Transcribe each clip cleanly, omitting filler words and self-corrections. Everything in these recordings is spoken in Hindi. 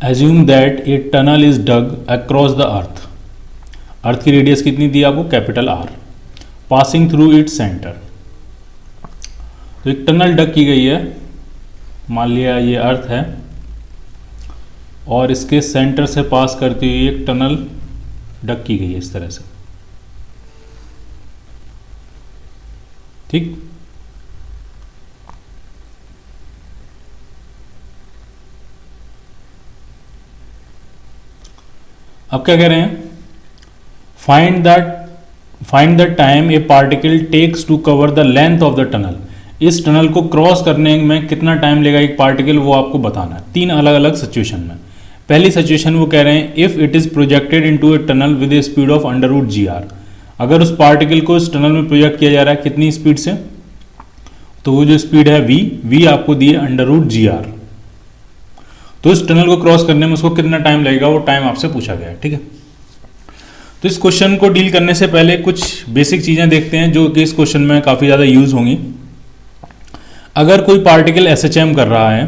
Assume that a tunnel is dug across the earth. Earth की रेडियस कितनी दी आपको? Capital R. Passing through its centre. तो एक टनल डग की गई है, मान लिया ये अर्थ है, और इसके सेंटर से पास करती हुई एक टनल डग की गई है इस तरह से। ठीक, अब क्या कह रहे हैं? Find the time a particle takes to cover the length of the tunnel. इस टनल को क्रॉस करने में कितना टाइम लेगा एक पार्टिकल, वो आपको बताना है। तीन अलग अलग सिचुएशन में। पहली सिचुएशन वो कह रहे हैं if it is projected into a tunnel with A speed of √gr। अगर उस पार्टिकल को इस टनल में प्रोजेक्ट किया जा रहा है कितनी स्पीड से, तो वो जो स्पीड है v आपको दी है √gr। तो इस टनल को क्रॉस करने में उसको कितना टाइम लगेगा, वो टाइम आपसे पूछा गया है। ठीक है, तो इस क्वेश्चन को डील करने से पहले कुछ बेसिक चीजें देखते हैं जो कि इस क्वेश्चन में काफी ज्यादा यूज होंगी। अगर कोई पार्टिकल SHM कर रहा है,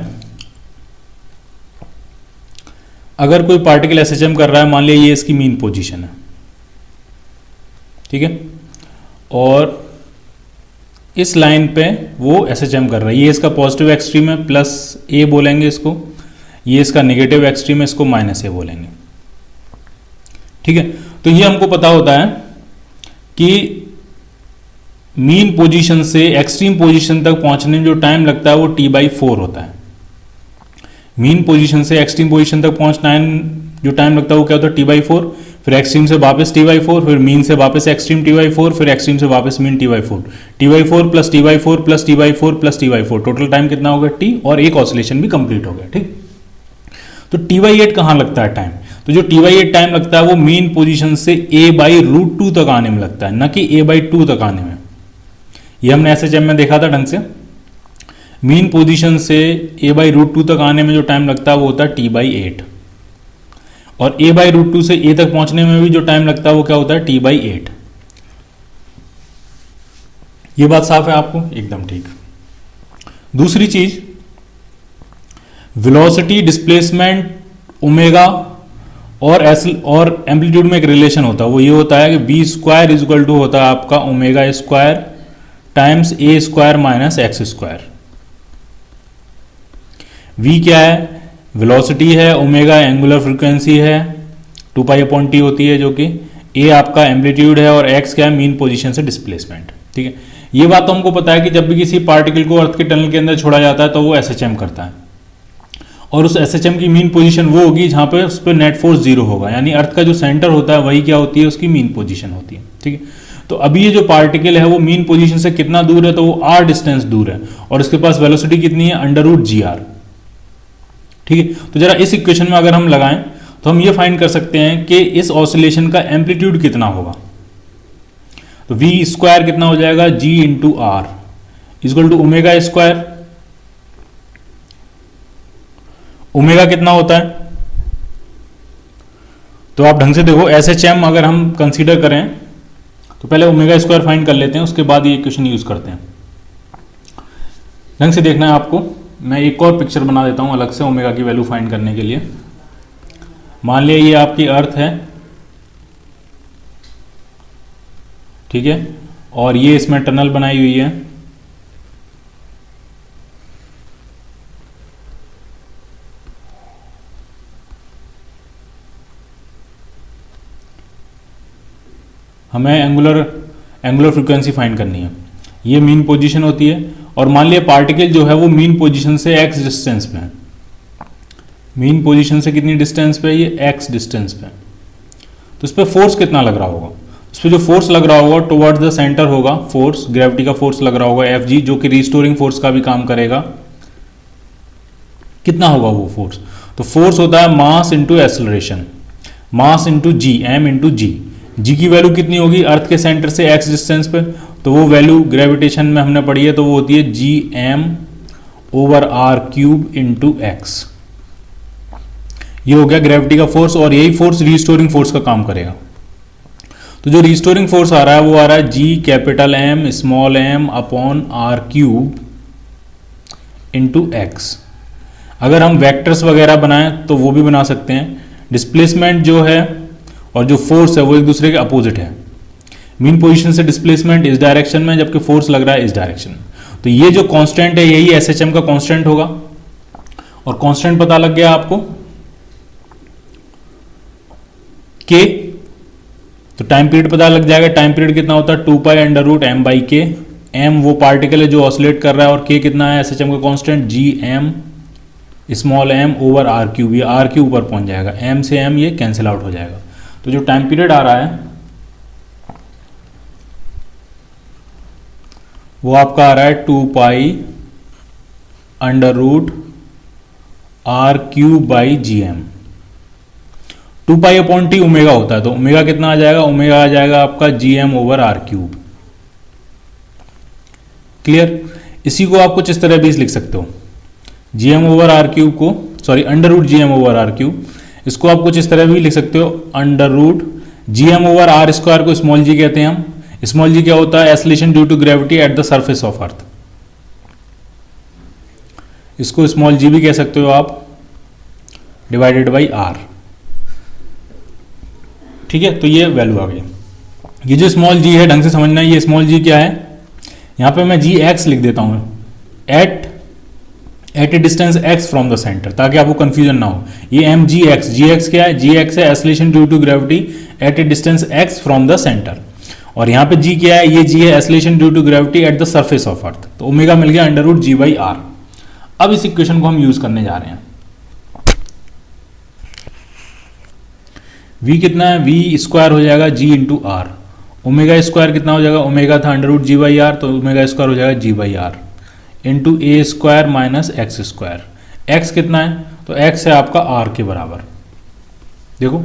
मान लिया ये इसकी मीन पोजीशन है, ठीक है, और इस लाइन पे वो SHM कर रहा है। ये इसका पॉजिटिव एक्सट्रीम है, प्लस A बोलेंगे इसको, ये इसका नेगेटिव एक्सट्रीम है, इसको -A बोलेंगे। ठीक है, तो ये हमको पता होता है कि मीन पोजीशन से एक्सट्रीम पोजीशन तक पहुंचने में जो टाइम लगता है वो T/4 होता है। मीन पोजीशन से एक्सट्रीम पोजीशन तक पहुंचना जो टाइम लगता है वो क्या होता है? T/4। फिर एक्सट्रीम से वापस T/4, फिर मीन से वापस एक्सट्रीम T/4, फिर एक्सट्रीम से वापस mean T/4। T/4 plus T/4 plus T/4 plus T/4, total time कितना होगा? T, और एक ऑसिलेशन भी कंप्लीट हो गया। ठीक, तो T/8 कहाँ लगता है टाइम? तो जो T/8 टाइम लगता है वो मीन पोजीशन से A/√2 तक आने में लगता है, न कि A/2 तक आने में। ये हमने SHM में देखा था ढंग से। मीन पोजीशन से A/√2 तक आने में जो टाइम लगता है वो होता है T/8, और A/√2 से A तक पहुंचने में भी जो टाइम लगता है वो क्या होता है? T/8। ये बात साफ है आपको? एकदम ठीक। दूसरी चीज, वेलोसिटी, डिस्प्लेसमेंट, ओमेगा और एम्पलीट्यूड में एक रिलेशन होता है। वो ये होता है कि v² इक्वल टू होता है आपका ω² times A² minus x²। v क्या है? वेलोसिटी है, ओमेगा एंगुलर फ्रीक्वेंसी है, 2π/T होती है, जो कि a आपका एम्पलीट्यूड है, और x क्या है? मीन पोजीशन से डिस्प्लेसमेंट। ठीक है, ये बात तो हमको पता है कि जब भी किसी पार्टिकल को अर्थ के टनल के अंदर छोड़ा जाता है तो वो SHM करता है, और उस SHM की मीन पोजीशन वो होगी जहां पे उस पर नेट फोर्स 0 होगा, यानी अर्थ का जो सेंटर होता है वही क्या होती है? उसकी मीन पोजीशन होती है। ठीक है, तो अभी ये जो पार्टिकल है वो मीन पोजीशन से कितना दूर है? तो वो r डिस्टेंस दूर है, और इसके पास वेलोसिटी कितनी है? √gr। ठीक है, तो जरा इस इक्वेशन में अगर हम लगाएं तो हम ये फाइंड कर सकते हैं कि इस ऑसिलेशन का एम्पलीट्यूड कितना होगा। तो v² कितना हो जाएगा? g × r equal to ω²। Omega कितना होता है? तो आप ढंग से देखो, SHM अगर हम कंसीडर करें तो पहले ω² फाइंड कर लेते हैं, उसके बाद ये इक्वेशन यूज करते हैं। ढंग से देखना है आपको। मैं एक और पिक्चर बना देता हूं अलग से ओमेगा की वैल्यू फाइंड करने के लिए। मान लिया ये आपकी अर्थ है, ठीक है, और ये इसमें टनल बनाई हुई है। हमें एंगुलर फ्रीक्वेंसी फाइंड करनी है। ये मीन पोजीशन होती है, और मान लिया पार्टिकल जो है वो मीन पोजीशन से x डिस्टेंस पे है। मीन पोजीशन से कितनी डिस्टेंस पे है? ये x डिस्टेंस पे। तो इस पर फोर्स कितना लग रहा होगा? इस पर जो फोर्स लग रहा होगा टुवर्ड्स द सेंटर होगा, फोर्स, ग्रेविटी का फोर्स लग रहा होगा Fg, जो कि रिस्टोरिंग फोर्स का भी काम करेगा। कितना होगा वो फोर्स? तो फोर्स होता है mass into acceleration, mass into g, m into जी। जी की वैल्यू कितनी होगी अर्थ के सेंटर से x डिस्टेंस पे? तो वो वैल्यू ग्रेविटेशन में हमने पढ़ी है, तो वो होती है Gm/r³ इंटू x। ये हो गया ग्रेविटी का फोर्स, और यही फोर्स रिस्टोरिंग फोर्स का काम करेगा। तो जो रिस्टोरिंग फोर्स आ रहा है वो आ रहा है Gm/m/r³ इंटू x। अगर हम वेक्टर्स वगैरह बनाएं तो वो भी बना सकते हैं। डिस्प्लेसमेंट जो है और जो फोर्स है वो एक दूसरे के अपोजिट है। मीन पोजीशन से डिस्प्लेसमेंट इस डायरेक्शन में, जबकि फोर्स लग रहा है इस डायरेक्शन में। तो ये जो कांस्टेंट है यही एसएचएम का कांस्टेंट होगा। और कांस्टेंट पता लग गया आपको के, तो टाइम पीरियड पता लग जाएगा। टाइम पीरियड कितना होता है 2π√m/k। m वो पार्टिकल है जो ऑसिलेट कर रहा है, और k कितना है एसएचएम का constant gm small m over R cube. ये आर क्यूब ऊपर पहुंच जाएगा, m से m ये कैंसिल आउट हो जाएगा। तो जो टाइम पीरियड आ रहा है वो आपका आ रहा है 2π√r³/gm। 2π/t ओमेगा होता है, तो ओमेगा कितना आ जाएगा, ओमेगा आ जाएगा आपका gm ओवर r³। क्लियर। इसी को आप कुछ इस तरह भी लिख सकते हो, gm ओवर r³ को, सॉरी √gm ओवर r³, इसको आप कुछ इस तरह भी लिख सकते हो, √gm ओवर r² को स्मॉल g कहते हैं हम। स्मॉल जी क्या होता है, एस्लेशन due to gravity at the surface of अर्थ। इसको स्मॉल जी भी कह सकते हो आप, डिवाइडेड बाई आर। ठीक है, तो ये वैल्यू आ गई। ये जो स्मॉल जी है ढंग से समझना है, ये स्मॉल जी क्या है, यहां पे मैं जी एक्स लिख देता हूं, at a distance X from the centre, ताकि आपको कंफ्यूजन ना हो। ये एम जी एक्स क्या है, जी एक्स है एस्लेशन due to gravity eight a distance X from the centre. और यहां पे जी क्या है, ये जी है एस्लेशन due to gravity at the surface of earth. तो ओमेगा मिल गया √g/r। अब इस इक्वेशन को हम यूज करने जा रहे हैं। v कितना है, v स्क्वायर हो जाएगा g into R. Omega square कितना हो जाएगा, ओमेगा था √g/r, तो ओमेगा स्क्वायर हो जाएगा g/r into a square minus x square. X कितना है, तो एक्स है आपका r के बराबर। देखो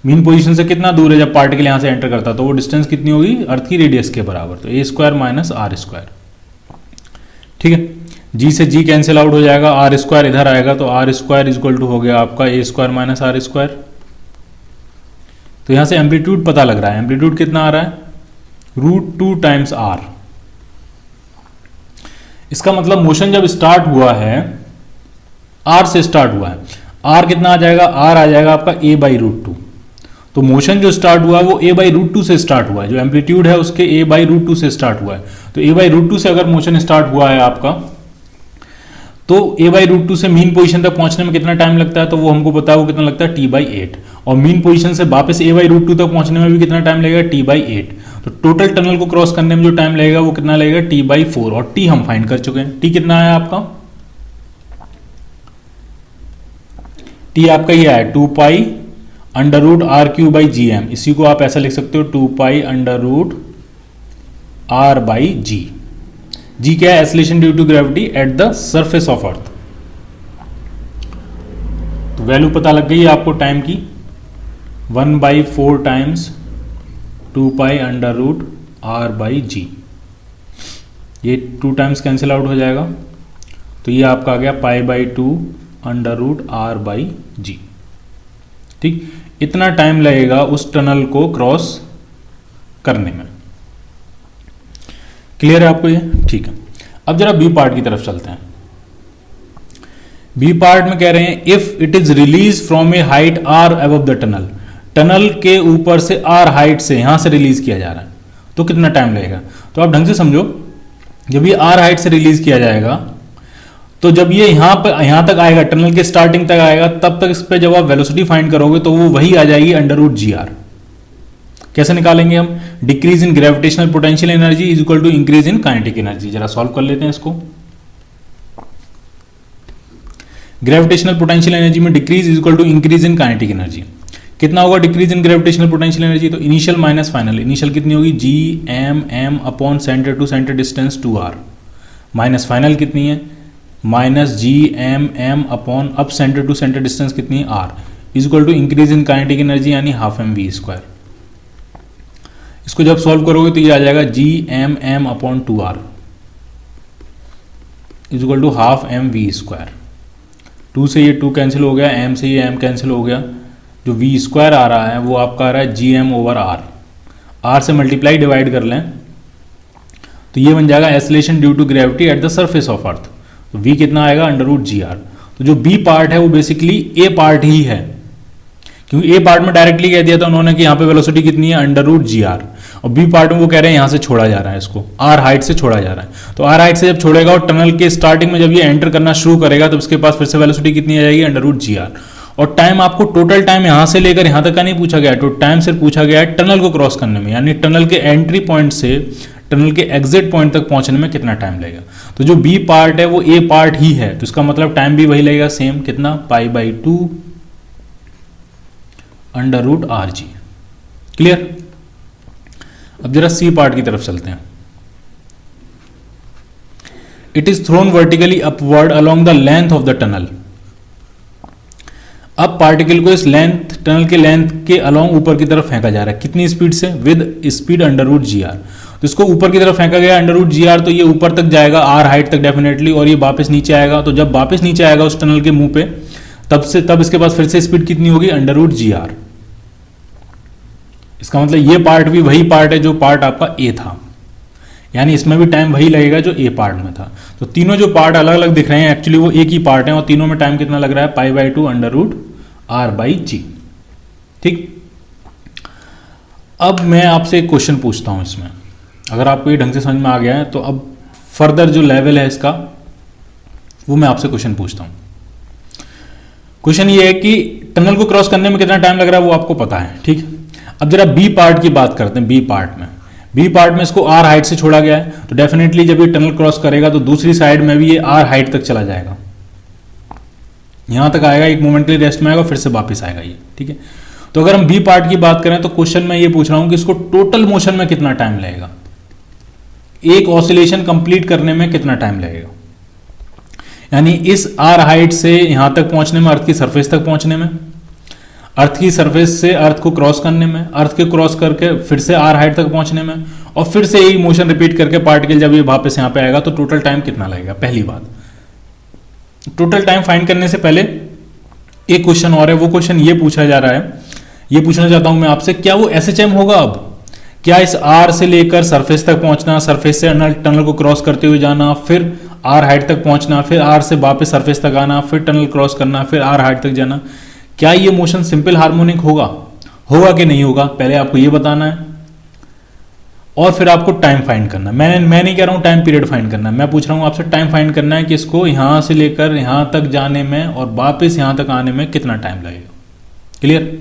मीन पोजीशन से कितना दूर है, जब पार्टिकल यहां से एंटर करता तो वो डिस्टेंस कितनी होगी, अर्थ की रेडियस के बराबर, तो ए स्क्वायर माइनस आर स्क्वायर। ठीक है, जी से जी कैंसिल आउट हो जाएगा, आर स्क्वायर इधर आएगा, तो आर स्क्वायर इक्वल टू हो गया आपका ए स्क्वायर माइनस आर स्क्वायर। तो यहां से एम्पलीट्यूड पता लग रहा है, एम्पलीट्यूड कितना आ रहा है, √2 टाइम्स आर। इसका मतलब मोशन जब स्टार्ट हुआ है, आर से स्टार्ट हुआ है, आर कितना आ जाएगा, आर आ जाएगा आपका a/√2। तो मोशन जो स्टार्ट हुआ है वो a/√2 से स्टार्ट हुआ है, जो एम्पलीट्यूड है उसके a/√2 से स्टार्ट हुआ है। तो a/√2 से अगर मोशन स्टार्ट हुआ है आपका, तो a/√2 से मीन पोजीशन तक पहुंचने में कितना टाइम लगता है, तो वो हमको पता है वो कितना लगता है t/8। और मीन पोजीशन से वापस a/√2 तक पहुंचने में भी कितना टाइम लगेगा, t/8। तो टोटल टनल को क्रॉस करने में जो टाइम लगेगा वो कितना लगेगा, t/4। और t हम फाइंड कर चुके हैं, t कितना है आपका, t आपका ये है 2π√r³/gm। इसी को आप ऐसा लिख सकते हो 2π√r/g। जी क्या है, एस्लेशन due to gravity at the surface of earth. तो वैल्यू पता लग गई आपको टाइम की, 1/4 टाइम्स 2π√r/g। ये 2 टाइम्स कैंसिल आउट हो जाएगा, तो ये आपका आ गया π/2 √r/g। ठीक, इतना टाइम लगेगा उस टनल को क्रॉस करने में। क्लियर है आपको ये? ठीक है, अब जरा बी पार्ट की तरफ चलते हैं। बी पार्ट में कह रहे हैं if it is release from A height r above the tunnel, tunnel के ऊपर से r हाइट से यहां से रिलीज किया जा रहा है, तो कितना टाइम लगेगा। तो आप ढंग से समझो, जब ये r हाइट से रिलीज किया जाएगा, तो जब ये यहां तक आएगा, टनल के स्टार्टिंग तक आएगा, तब तक इस पे जब आप वेलोसिटी फाइंड करोगे तो वो वही आ जाएगी √gr। कैसे निकालेंगे हम, decrease in gravitational potential energy is equal to increase in kinetic energy. जरा सॉल्व कर लेते हैं इसको। ग्रेविटेशनल पोटेंशियल एनर्जी में decrease is equal to increase in kinetic energy. कितना होगा decrease in gravitational potential energy, तो इनिशियल माइनस फाइनल। इनिशियल कितनी होगी, gm upon centre to centre distance 2r, minus final कितनी है, -gm अपॉन अब सेंटर टू सेंटर डिस्टेंस कितनी है, r, is equal to increase in kinetic energy यानी ½ mv²। इसको जब सॉल्व करोगे तो ये आ जाएगा gm upon 2r is equal to ½ mv²। 2 से ये 2 कैंसिल हो गया, m से ये m कैंसिल हो गया, जो v² आ रहा है वो आपका आ रहा है gm ओवर r। r से मल्टीप्लाई डिवाइड कर लें तो ये बन जाएगा acceleration due to gravity at the surface of earth. तो v कितना आएगा, √gr। तो जो बी पार्ट है वो बेसिकली ए पार्ट ही है, क्योंकि ए पार्ट में डायरेक्टली कह दिया था उन्होंने कि यहाँ पे वेलोसिटी कितनी है अंडर रूट जी आर, और बी पार्ट में वो कह रहे हैं यहाँ से छोड़ा जा रहा है, इसको आर हाइट से छोड़ा जा रहा है। तो आर हाइट से जब छोड़ेगा और टनल के स्टार्टिंग में जब ये एंटर करना शुरू करेगा तो उसके पास फिर से वेलोसिटी कितनी आ जाएगी अंडर रूट जी आर। और टाइम आपको टोटल टाइम यहाँ से लेकर यहाँ तक का नहीं पूछा गया है, तो टाइम सिर्फ पूछा गया है टनल को क्रॉस करने में, यानी टनल के एंट्री पॉइंट से टनल के एग्जिट पॉइंट तक पहुंचने में कितना टाइम लगेगा। तो जो बी पार्ट है वो ए पार्ट ही है, तो इसका मतलब टाइम भी वही लगेगा सेम, कितना π/2 under root r g. Clear. अब जरा सी पार्ट की तरफ चलते हैं। It is thrown vertically upward along the length of the tunnel. अब पार्टिकल को इस लेंथ, टनल के लेंथ के अलोंग ऊपर की तरफ फेंका जा रहा है, कितनी स्पीड से, with speed under root G R. तो इसको ऊपर की तरफ फेंका गया अंडर रूट जी आर, तो ये ऊपर तक जाएगा आर हाइट तक डेफिनेटली, और ये वापस नीचे आएगा। तो जब वापस नीचे आएगा उस टनल के मुंह पे, तब इसके पास फिर से स्पीड कितनी होगी अंडर रूट जी आर। इसका मतलब ये पार्ट भी वही पार्ट है जो पार्ट आपका ए था, यानी इसमें भी टाइम वही लगेगा जो ए पार्ट में था। तो तीनों जो पार्ट अलग अलग दिख रहे हैं एक्चुअली वो एक ही पार्ट है, और तीनों में टाइम कितना लग रहा है π/2 अंडर रूट आर बाई जी। ठीक। अब मैं आपसे एक क्वेश्चन पूछता हूं इसमें, अगर आपको ये ढंग से समझ में आ गया है तो अब फर्दर जो लेवल है इसका वो मैं आपसे क्वेश्चन पूछता हूं। क्वेश्चन ये है कि टनल को क्रॉस करने में कितना टाइम लग रहा है वो आपको पता है, ठीक। अब जरा बी पार्ट की बात करते हैं। बी पार्ट में इसको आर हाइट से छोड़ा गया है, तो डेफिनेटली जब ये टनल क्रॉस करेगा तो दूसरी साइड में भी ये आर हाइट तक चला जाएगा, यहां तक आएगा, एक मोमेंट के लिए रेस्ट में आएगा, फिर से वापस आएगा ये, ठीक है। तो अगर हम बी पार्ट की बात करें तो क्वेश्चन में ये पूछ रहा हूं कि इसको टोटल मोशन में कितना टाइम लगेगा, एक ऑसिलेशन कंप्लीट करने में कितना टाइम लगेगा, यानी इस आर हाइट से यहां तक पहुंचने में, अर्थ की सरफेस तक पहुंचने में, अर्थ की सरफेस से अर्थ को क्रॉस करने में, अर्थ के क्रॉस करके फिर से आर हाइट तक पहुंचने में, और फिर से यही मोशन रिपीट करके पार्टिकल जब ये वापस यहां पे आएगा तो टोटल टाइम कितना लगेगा। पहली बात, टोटल टाइम फाइंड करने से पहले एक क्वेश्चन और है, वो क्वेश्चन ये पूछा जा रहा है, ये पूछना चाहता हूं मैं आपसे, क्या वो एसएचएम होगा अब? क्या इस आर से लेकर सरफेस तक पहुंचना, सरफेस से टनल को क्रॉस करते हुए जाना, फिर आर हाइट तक पहुंचना, फिर आर से वापस सरफेस तक आना, फिर टनल क्रॉस करना, फिर आर हाइट तक जाना, क्या ये मोशन सिंपल हार्मोनिक होगा कि नहीं होगा? पहले आपको ये बताना है और फिर आपको टाइम फाइंड करना है। मैं नहीं कह रहा हूं टाइम पीरियड फाइंड करना है, मैं पूछ रहा हूं आपसे टाइम फाइंड करना है कि इसको यहां से लेकर यहां तक जाने में और वापस यहां तक आने में कितना टाइम लगेगा। क्लियर।